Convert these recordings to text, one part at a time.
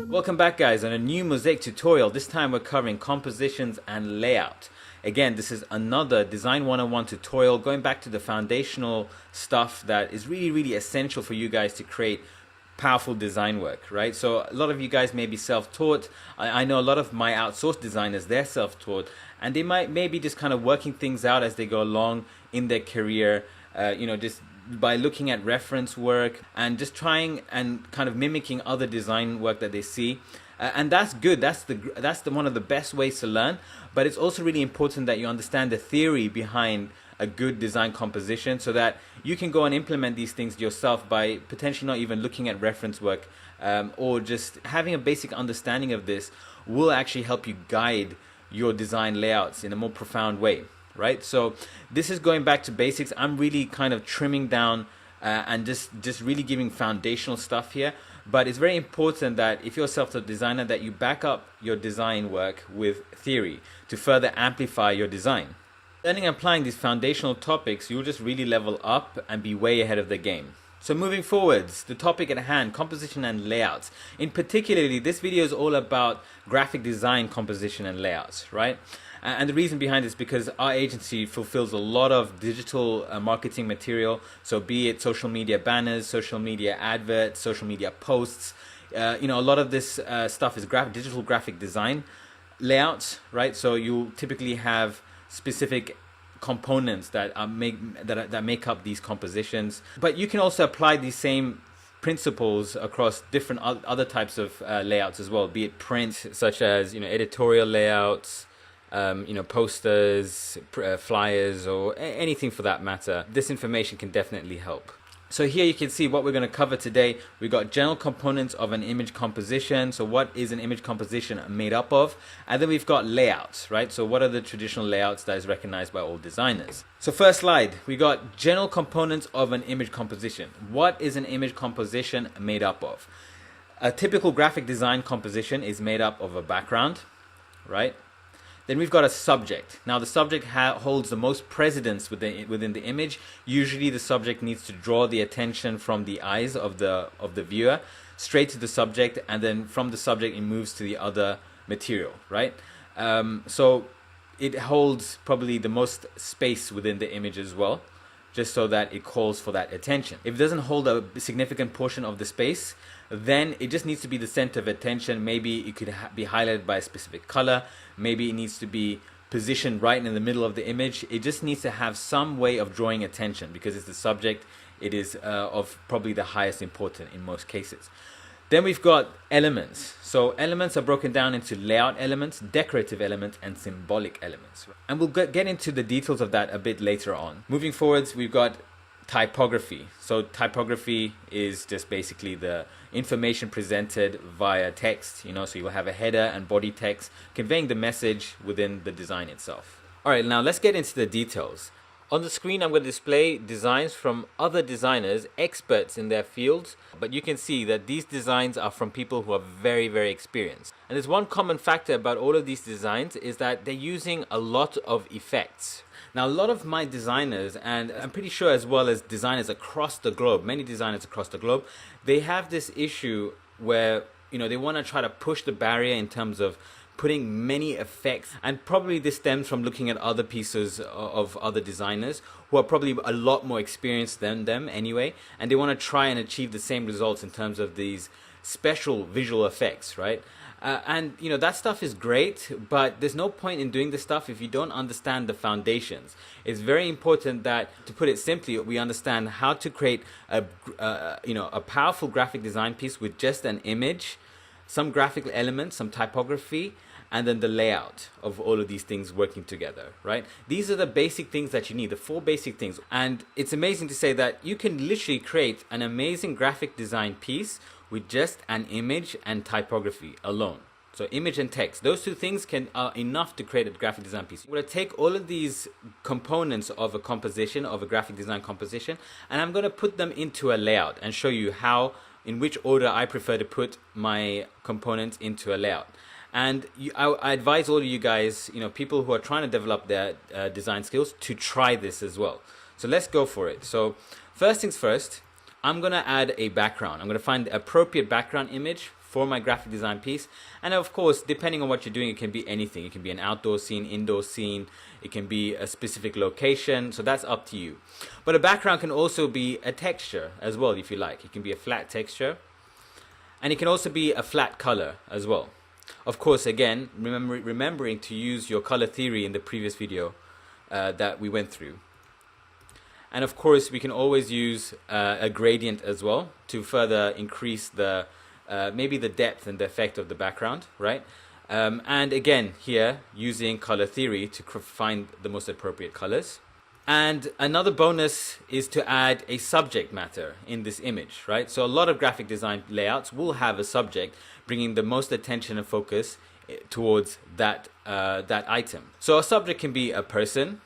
Welcome back, guys, on a new Mosaic tutorial. This time we're covering compositions and layout. Again, this is another Design 101 tutorial going back to the foundational stuff that is really essential for you guys to create powerful design work, right? So a lot of you guys may be self-taught. I know a lot of my outsourced designers, they're self-taught, and they might maybe just kind of working things out as they go along in their career, just by looking at reference work and just trying and kind of mimicking other design work that they see. And that's good. That's one of the best ways to learn. But it's also really important that you understand the theory behind a good design composition, so that you can go and implement these things yourself by potentially not even looking at reference work, or just having a basic understanding of this will actually help you guide your design layouts in a more profound way, right? So this is going back to basics. I'm really kind of trimming down and just really giving foundational stuff here. But it's very important that if you're a self-taught designer, that you back up your design work with theory to further amplify your design. Learning and applying these foundational topics, you'll just really level up and be way ahead of the game. So moving forwards, the topic at hand, composition and layouts. In particularly, this video is all about graphic design, composition and layouts, right? And the reason behind this is because our agency fulfills a lot of digital marketing material. So be it social media banners, social media adverts, social media posts. A lot of this stuff is digital graphic design layouts, right? So you typically have specific components that make up these compositions. But you can also apply these same principles across different other types of layouts as well, be it print, such as editorial layouts, posters, flyers, or anything for that matter. This information can definitely help. So here you can see what we're going to cover today. We've got general components of an image composition. So what is an image composition made up of? And then we've got layouts, right? So what are the traditional layouts that is recognized by all designers? So first slide, we got general components of an image composition. What is an image composition made up of? A typical graphic design composition is made up of a background, right? Then we've got a subject. Now the subject holds the most precedence within the image. Usually the subject needs to draw the attention from the eyes of the viewer straight to the subject, and then from the subject it moves to the other material, right? So it holds probably the most space within the image as well, just so that it calls for that attention. If it doesn't hold a significant portion of the space, then it just needs to be the center of attention. Maybe it could be highlighted by a specific color. Maybe it needs to be positioned right in the middle of the image. It just needs to have some way of drawing attention, because it's the subject. It is of probably the highest importance in most cases. Then we've got elements. So elements are broken down into layout elements, decorative elements, and symbolic elements. And we'll get into the details of that a bit later on. Moving forwards, we've got typography. So typography is just basically the information presented via text, so you'll have a header and body text conveying the message within the design itself. All right, now let's get into the details. On the screen, I'm going to display designs from other designers, experts in their fields, but you can see that these designs are from people who are very experienced. And there's one common factor about all of these designs is that they're using a lot of effects. Now, a lot of my designers, and I'm pretty sure as well as designers across the globe, many designers across the globe, they have this issue where, they want to try to push the barrier in terms of putting many effects, and probably this stems from looking at other pieces of other designers who are probably a lot more experienced than them anyway, and they want to try and achieve the same results in terms of these special visual effects, right? And that stuff is great, but there's no point in doing this stuff if you don't understand the foundations. It's very important that, to put it simply, we understand how to create a powerful graphic design piece with just an image, some graphical elements, some typography, and then the layout of all of these things working together, right? These are the basic things that you need, the 4 basic things. And it's amazing to say that you can literally create an amazing graphic design piece with just an image and typography alone. So image and text, those 2 things are enough to create a graphic design piece. I'm going to take all of these components of a composition, of a graphic design composition, and I'm going to put them into a layout and show you in which order I prefer to put my components into a layout. And I advise all of you guys, people who are trying to develop their design skills, to try this as well. So let's go for it. So First things first, I'm going to add a background. I'm going to find the appropriate background image for my graphic design piece. And of course, depending on what you're doing, it can be anything. It can be an outdoor scene, indoor scene. It can be a specific location. So that's up to you. But a background can also be a texture as well, if you like. It can be a flat texture. And it can also be a flat color as well. Of course, again, remembering to use your color theory in the previous video that we went through. And of course, we can always use a gradient as well to further increase the maybe the depth and the effect of the background, right? And again, here, using color theory to find the most appropriate colors. And another bonus is to add a subject matter in this image, right? So a lot of graphic design layouts will have a subject, bringing the most attention and focus towards that item. So a subject can be a person.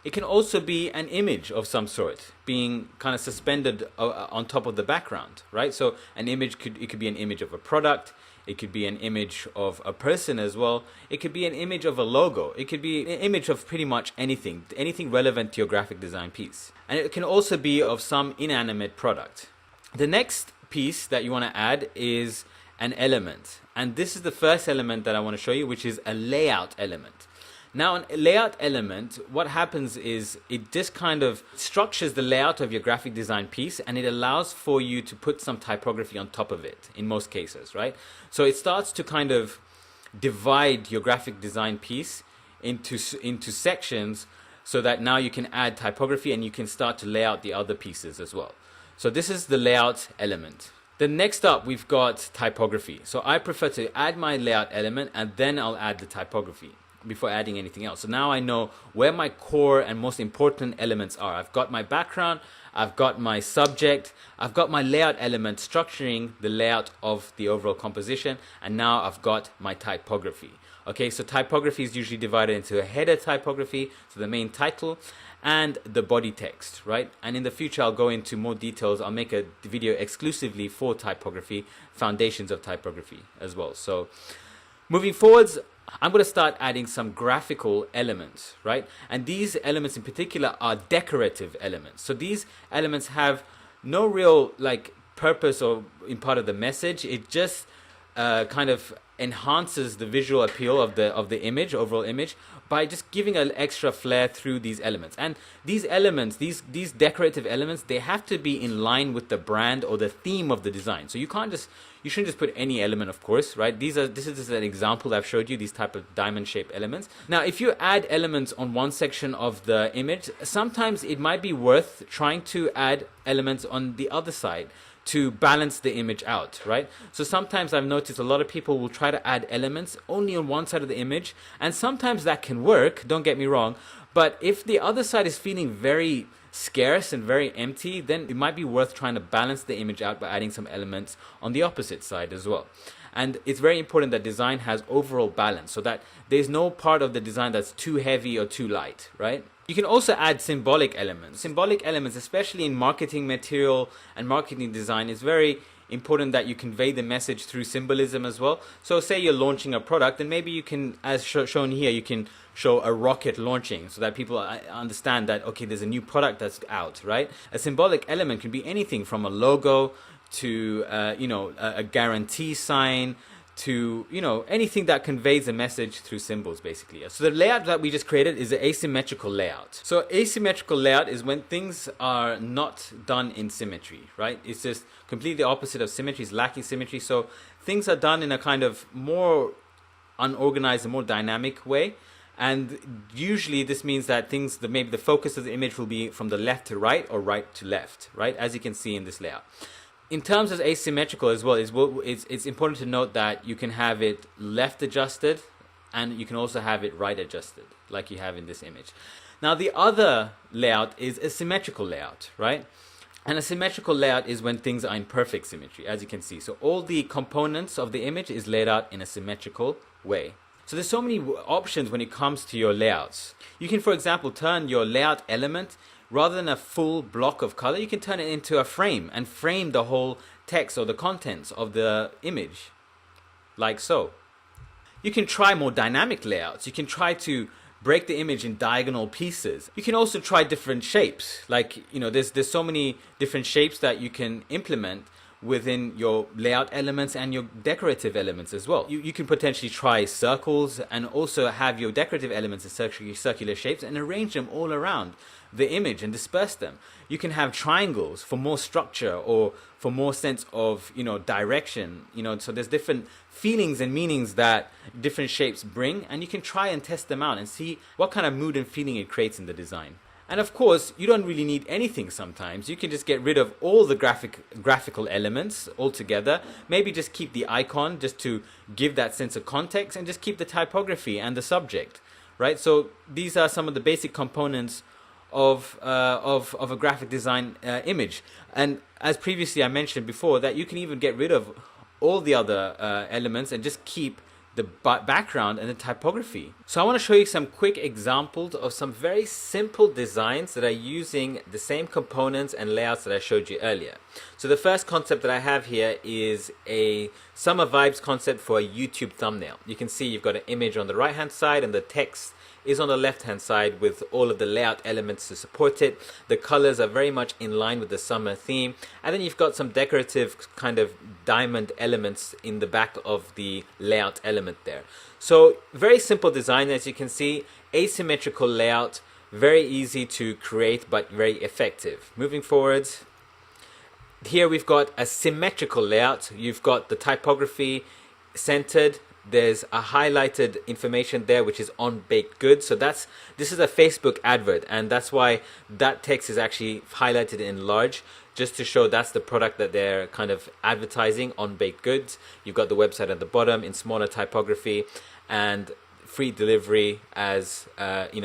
It can also be an image of some sort being kind of suspended on top of the background, right? So an image could be an image of a product. It could be an image of a person as well. It could be an image of a logo. It could be an image of pretty much anything relevant to your graphic design piece. And it can also be of some inanimate product. The next piece that you want to add is an element. And this is the first element that I want to show you, which is a layout element. Now, a layout element, what happens is it just kind of structures the layout of your graphic design piece, and it allows for you to put some typography on top of it in most cases, right? So it starts to kind of divide your graphic design piece into sections so that now you can add typography and you can start to lay out the other pieces as well. So this is the layout element. Then next up, we've got typography. So I prefer to add my layout element and then I'll add the typography before adding anything else. So now I know where my core and most important elements are. I've got my background, I've got my subject, I've got my layout element structuring the layout of the overall composition, and now I've got my typography. Okay, so typography is usually divided into a header typography, so the main title, and the body text, right? And in the future, I'll go into more details. I'll make a video exclusively for typography, foundations of typography as well. So moving forwards, I'm going to start adding some graphical elements, right? And these elements in particular are decorative elements. So these elements have no real like purpose or in part of the message. It just kind of enhances the visual appeal of the image, overall image, by just giving an extra flair through these elements. And these elements, these decorative elements, they have to be in line with the brand or the theme of the design. So you shouldn't just put any element, of course, right? This is just an example I've showed you, these type of diamond-shaped elements. Now, if you add elements on one section of the image, sometimes it might be worth trying to add elements on the other side to balance the image out, right? So sometimes I've noticed a lot of people will try to add elements only on one side of the image, and sometimes that can work, don't get me wrong, but if the other side is feeling very scarce and very empty, then it might be worth trying to balance the image out by adding some elements on the opposite side as well. And it's very important that design has overall balance, so that there's no part of the design that's too heavy or too light, right? You can also add symbolic elements. Symbolic elements, especially in marketing material and marketing design, is very important that you convey the message through symbolism as well. So say you're launching a product, and maybe you can, as shown here, you can show a rocket launching so that people understand that, okay, there's a new product that's out, right? A symbolic element can be anything from a logo to, a guarantee sign, to, anything that conveys a message through symbols, basically. So the layout that we just created is an asymmetrical layout. So asymmetrical layout is when things are not done in symmetry, right? It's just completely the opposite of symmetry. It's lacking symmetry. So things are done in a kind of more unorganized and more dynamic way. And usually this means that maybe the focus of the image will be from the left to right or right to left, right? As you can see in this layout. In terms of asymmetrical as well, it's important to note that you can have it left adjusted and you can also have it right adjusted, like you have in this image. Now, the other layout is a symmetrical layout, right? And a symmetrical layout is when things are in perfect symmetry, as you can see. So all the components of the image is laid out in a symmetrical way. So there's so many options when it comes to your layouts. You can, for example, turn your layout element, rather than a full block of color, you can turn it into a frame and frame the whole text or the contents of the image, like so. You can try more dynamic layouts. You can try to break the image in diagonal pieces. You can also try different shapes. Like, there's so many different shapes that you can implement within your layout elements and your decorative elements as well. You can potentially try circles and also have your decorative elements in circular shapes and arrange them all around the image and disperse them. You can have triangles for more structure or for more sense of, direction. So there's different feelings and meanings that different shapes bring, and you can try and test them out and see what kind of mood and feeling it creates in the design. And of course, you don't really need anything sometimes. You can just get rid of all the graphical elements altogether. Maybe just keep the icon just to give that sense of context, and just keep the typography and the subject, right? So these are some of the basic components of a graphic design image. And as previously I mentioned before, that you can even get rid of all the other elements and just keep the background and the typography. So I want to show you some quick examples of some very simple designs that are using the same components and layouts that I showed you earlier. So the first concept that I have here is a summer vibes concept for a YouTube thumbnail. You can see you've got an image on the right hand side and the text is on the left hand side with all of the layout elements to support it. The colors are very much in line with the summer theme, and then you've got some decorative kind of diamond elements in the back of the layout element there. So very simple design, as you can see, asymmetrical layout, very easy to create but very effective. Moving forwards, here we've got a symmetrical layout. You've got the typography centered. There's a highlighted information there which is on baked goods. So this is a Facebook advert, and that's why that text is actually highlighted in large, just to show that's the product that they're kind of advertising, on baked goods. You've got the website at the bottom in smaller typography, and free delivery as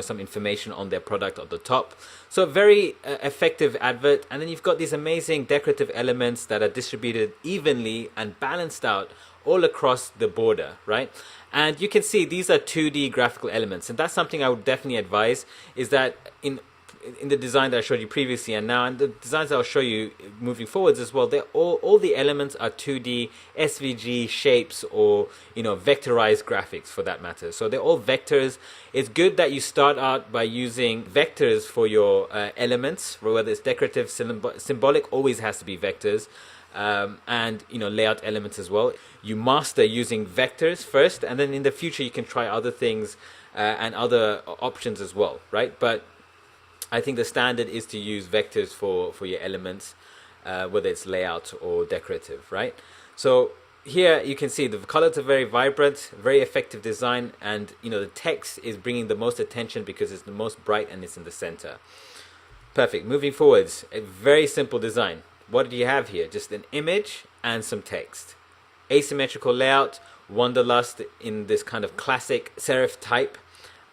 some information on their product at the top. So very effective advert. And then you've got these amazing decorative elements that are distributed evenly and balanced out all across the border, right? And you can see these are 2D graphical elements, and that's something I would definitely advise, is that in the design that I showed you previously and now, and the designs I'll show you moving forwards as well, they're all the elements are 2D SVG shapes, or vectorized graphics for that matter. So they're all vectors. It's good that you start out by using vectors for your elements, whether it's decorative, symbolic always has to be vectors. And layout elements as well. You master using vectors first, and then in the future you can try other things and other options as well, right? But I think the standard is to use vectors for your elements, whether it's layout or decorative, right? So here you can see the colors are very vibrant, very effective design, and the text is bringing the most attention because it's the most bright and it's in the center. Perfect. Moving forwards, a very simple design. What do you have here? Just an image and some text. Asymmetrical layout, wanderlust in this kind of classic serif type.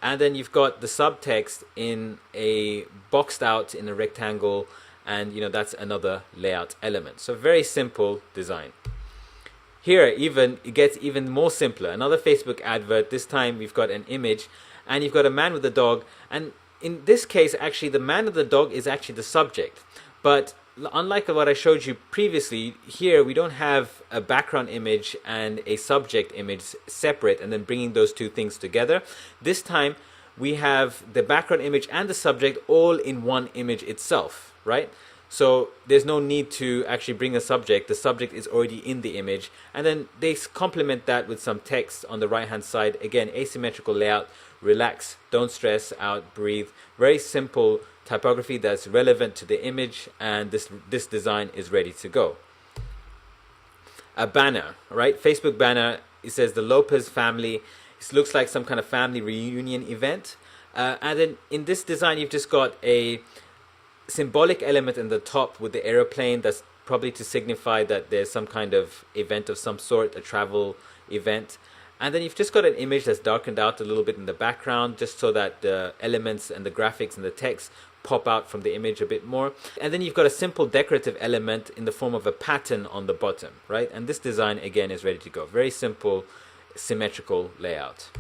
And then you've got the subtext in a boxed out in a rectangle, and that's another layout element. So very simple design. Here it gets even more simpler. Another Facebook advert. This time we've got an image and you've got a man with a dog, and in this case actually the man with the dog is actually the subject. But unlike what I showed you previously, here we don't have a background image and a subject image separate and then bringing those two things together. This time we have the background image and the subject all in one image itself, right? So there's no need to actually bring a subject. The subject is already in the image, and then they complement that with some text on the right hand side. Again, asymmetrical layout, relax, don't stress out, breathe. Very simple typography that's relevant to the image, and this design is ready to go. A banner, right? Facebook banner. It says the Lopez family. It looks like some kind of family reunion event. And then in this design, you've just got a symbolic element in the top with the aeroplane. That's probably to signify that there's some kind of event of some sort, a travel event. And then you've just got an image that's darkened out a little bit in the background, just so that the elements and the graphics and the text pop out from the image a bit more. And then you've got a simple decorative element in the form of a pattern on the bottom, right? And this design again is ready to go. Very simple symmetrical layout.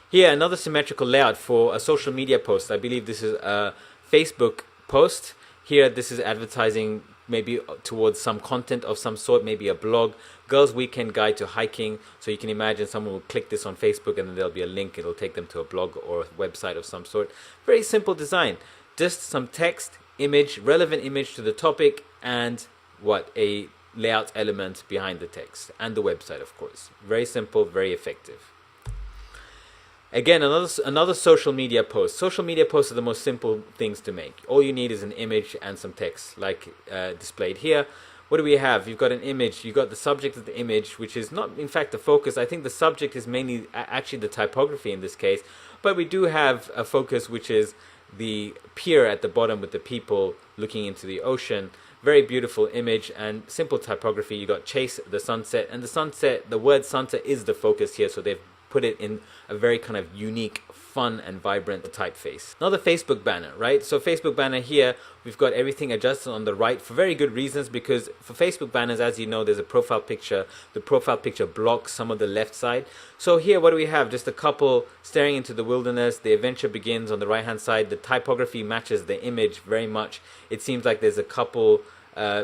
Here another symmetrical layout for a social media post. I believe this is a Facebook post. Here, this is advertising maybe towards some content of some sort, maybe a blog, Girls Weekend Guide to Hiking. So you can imagine someone will click this on Facebook and then there'll be a link. It'll take them to a blog or a website of some sort. Very simple design. Just some text, image, relevant image to the topic, and what? A layout element behind the text and the website, of course. Very simple, very effective. Again, another social media post. Social media posts are the most simple things to make. All you need is an image and some text, like displayed here. What do we have? You've got an image. You've got the subject of the image, which is not, in fact, the focus. I think the subject is mainly actually the typography in this case. But we do have a focus, which is the pier at the bottom with the people looking into the ocean. Very beautiful image and simple typography. You got chase the sunset, and the sunset, the word sunset is the focus here, so they've put it in a very kind of unique, fun and vibrant typeface. Now the Facebook banner, right? So Facebook banner here, we've got everything adjusted on the right for very good reasons, because for Facebook banners, as you know, there's a profile picture. The profile picture blocks some of the left side. So here, what do we have? Just a couple staring into the wilderness. The adventure begins on the right hand side. The typography matches the image very much. It seems like there's a couple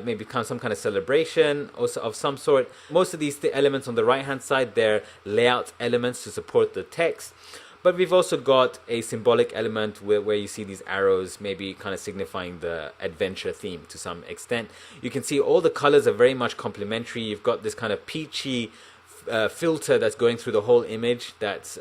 maybe some kind of celebration also of some sort. Most of these elements on the right hand side, they're layout elements to support the text. But we've also got a symbolic element where you see these arrows, maybe kind of signifying the adventure theme to some extent. You can see all the colors are very much complementary. You've got this kind of peachy filter that's going through the whole image, that's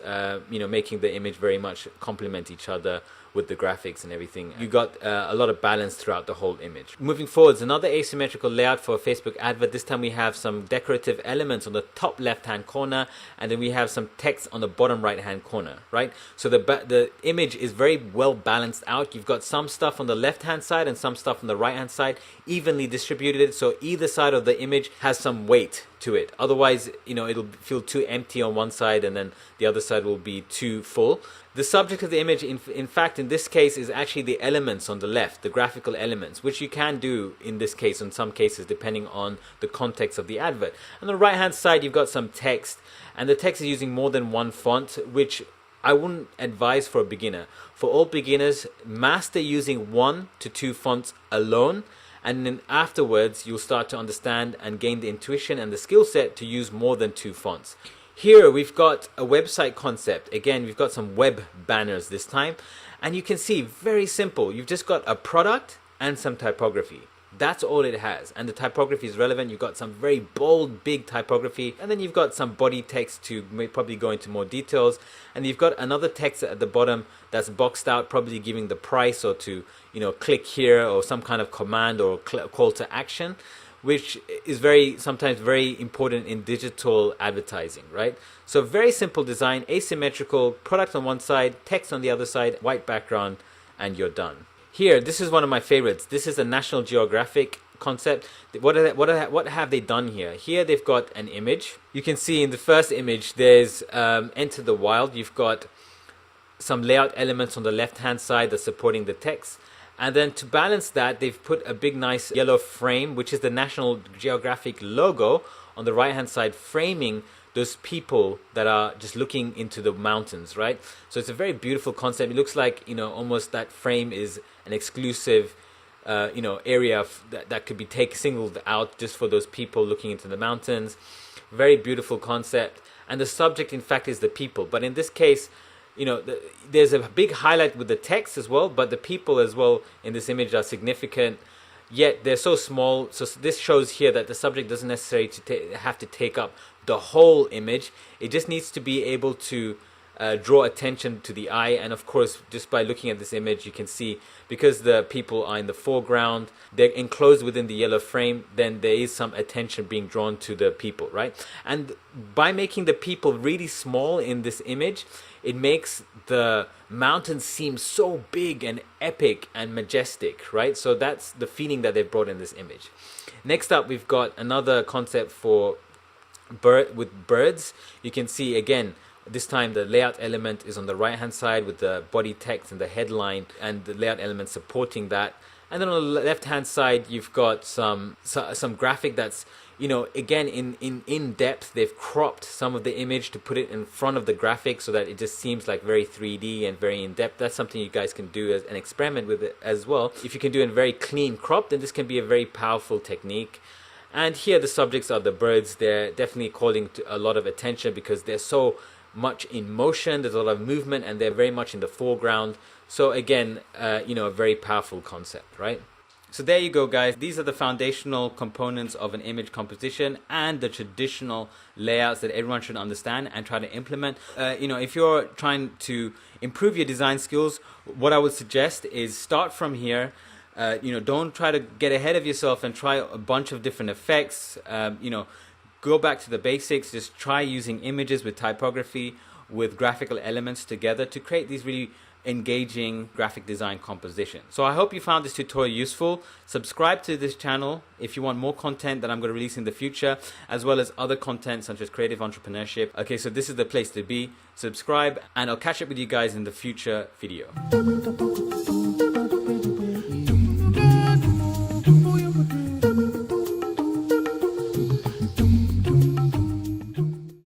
making the image very much complement each other with the graphics and everything. You got a lot of balance throughout the whole image. Moving forwards, another asymmetrical layout for a Facebook advert. This time we have some decorative elements on the top left hand corner, and then we have some text on the bottom right hand corner, right? So the image is very well balanced out. You've got some stuff on the left hand side and some stuff on the right hand side, evenly distributed, so either side of the image has some weight to it. Otherwise, it'll feel too empty on one side and then the other side will be too full. The subject of the image, in fact, in this case, is actually the elements on the left, the graphical elements, which you can do in this case, in some cases, depending on the context of the advert. On the right-hand side, you've got some text, and the text is using more than one font, which I wouldn't advise for a beginner. For all beginners, master using 1 to 2 fonts alone, and then afterwards, you'll start to understand and gain the intuition and the skill set to use more than 2 fonts. Here we've got a website concept. Again, we've got some web banners this time, and you can see, very simple. You've just got a product and some typography. That's all it has, and the typography is relevant. You've got some very bold, big typography, and then you've got some body text to probably go into more details, and you've got another text at the bottom that's boxed out, probably giving the price or to click here, or some kind of command or call to action, which is sometimes very important in digital advertising, right? So very simple design, asymmetrical, product on one side, text on the other side, white background, and you're done. Here, this is one of my favorites. This is a National Geographic concept. What have they done here? Here they've got an image. You can see in the first image, there's Enter the Wild. You've got some layout elements on the left-hand side that's supporting the text. And then to balance that, they've put a big, nice yellow frame, which is the National Geographic logo on the right-hand side, framing those people that are just looking into the mountains, right? So it's a very beautiful concept. It looks like, almost that frame is an exclusive, area that could be singled out just for those people looking into the mountains. Very beautiful concept. And the subject, in fact, is the people. But in this case, there's a big highlight with the text as well, but the people as well in this image are significant, yet they're so small. So this shows here that the subject doesn't necessarily have to take up the whole image. It just needs to be able to draw attention to the eye. And of course, just by looking at this image, you can see, because the people are in the foreground, they're enclosed within the yellow frame, then there is some attention being drawn to the people, right? And by making the people really small in this image, it makes the mountains seem so big and epic and majestic, right? So that's the feeling that they've brought in this image. Next up, we've got another concept for birds. You can see, again, this time the layout element is on the right hand side with the body text and the headline and the layout element supporting that. And then on the left hand side, you've got some graphic that's you know, again, in depth, they've cropped some of the image to put it in front of the graphic so that it just seems like very 3D and very in depth. That's something you guys can do as an experiment with it as well. If you can do it in very clean crop, then this can be a very powerful technique. And here the subjects are the birds. They're definitely calling to a lot of attention because they're so much in motion, there's a lot of movement, and they're very much in the foreground. So again, you know, a very powerful concept, right? So there you go, guys. These are the foundational components of an image composition and the traditional layouts that everyone should understand and try to implement. You know, if you're trying to improve your design skills, what I would suggest is start from here. You know, don't try to get ahead of yourself and try a bunch of different effects. You know, go back to the basics. Just try using images with typography, with graphical elements together to create these really engaging graphic design composition. So I hope you found this tutorial useful. Subscribe to this channel if you want more content that I'm going to release in the future, as well as other content such as creative entrepreneurship. Okay, so this is the place to be. Subscribe, and I'll catch up with you guys in the future video.